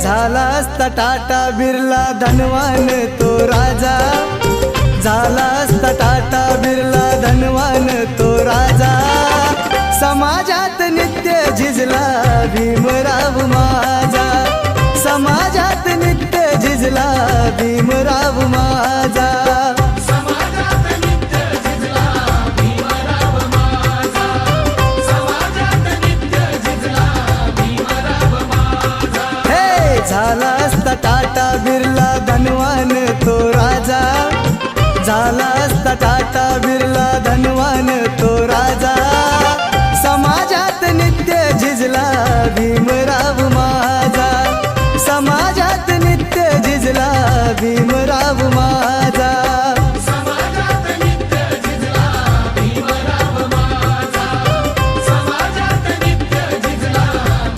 झाला असता टाटा बिर्ला धनवान तो राजा, झाला असता टाटा बिर्ला धनवान तो राजा, समाजात नित्य झिजला भीमराव माझा, समाजात नित्य झिजला भीमराव माझा, समाजात नित्य झिजला भीमराव माझा, समाजात नित्य झिजला भीमराव माझा. हे झाला असता टाटा बिर्ला धनवान तो राजा, झाला असता टाटा बिर्ला धनवान तो राजा, समाजात नित्य झिजला भीम